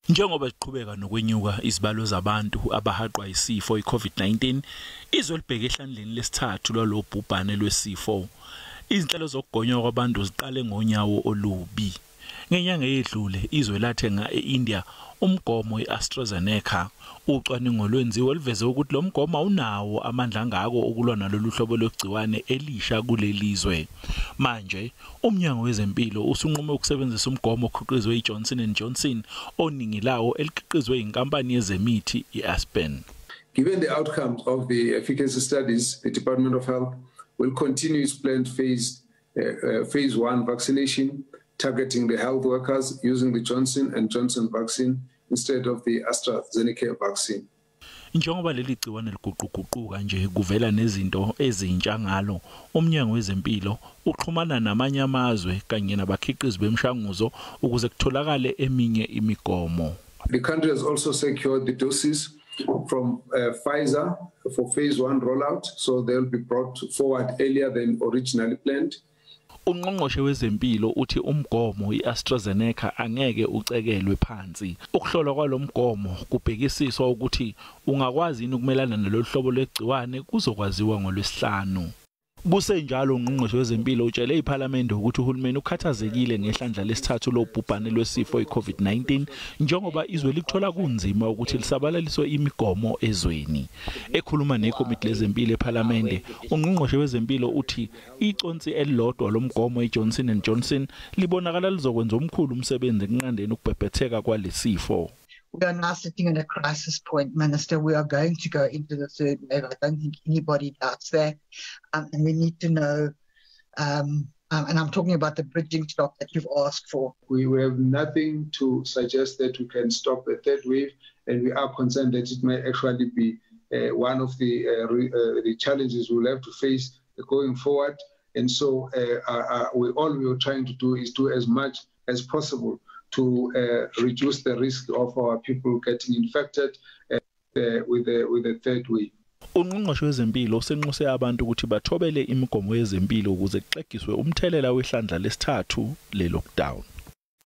Njengoba siqhubeka nokwenyuka izibalo zabantu abahaqwa isifo iCovid-19, izwe libheke ehlandleni lesithathu lwalobhubhane lwesifo. Izinhlelo zokugonywa kwabantu ziqale ngonyawo olubi. Ngenyanga edlule izwe lathenga eIndia umgomo iAstrazeneca. Ucwaningo lwenziwe liveze ukuthi lomgomo unawo amandla angako ukulwa nalolu hlobo logciwane elisha kulelizwe. Manje umnyango wezeMpilo usunqume ukusebenzisa umgomo okhiqizwe iJohnson&Johnson oningi lawo elikhiqizwe inkampani yezemithi iAspen. Given the outcomes of the efficacy studies, the Department of Health will continue its planned phase 1 vaccination, targeting the health workers using the Johnson&Johnson vaccine instead of the AstraZeneca vaccine. Njengoba leli gciwane liguquguquka nje kuvela nezinto ezintsha ngalo, umnyango wezeMpilo uxhumana namanye amazwe kanye nabakhiqizi bemishanguzo ukuze kutholakale eminye imigomo. The country has also secured the doses from Pfizer for phase 1 rollout, so they'll be brought forward earlier than originally planned. Ungqongqoshe wezeMpilo uthi umgomo iAstrazeneca angeke ucekelwe phansi. Ukuhlolwa kwalomgomo kubhekisiswa ukuthi ungakwazi ukumelana nalolu hlobo lwegciwane kuzokwaziwa ngoLwesihlanu. Kusenjalo ungqongqoshe wezeMpilo utshele iPhalamende ukuthi uhulumeni ukhathazekile ngehlandla lesithathu lobhubhane lwesifo iCovid-19 njengoba izwe likuthola kunzima ukuthi lisabalaliswe imigomo ezweni. Ekhuluma nekomiti lezeMpilo ePhalamende, ungqongqoshe wezeMpilo uthi iconsi elilodwa lomgomo iJohnson&Johnson libonakala lizokwenza omkhulu umsebenzi ekunqandeni ukubhebhetheka kwalesifo. We are now sitting at a crisis point, Minister. We are going to go into the third wave. I don't think anybody doubts that. And we need to know, and I'm talking about the bridging stock that you've asked for. We have nothing to suggest that we can stop a third wave, and we are concerned that it may actually be one of the challenges we'll have to face going forward. And so all we are trying to do is do as much as possible to reduce the risk of our people getting infected with the third wave. Ungqongqoshe wezeMpilo usenxuse abantu ukuthi bathobele imigomo yezeMpilo ukuze kuxegiswe umthelela wehlandla lesithathu le lockdown.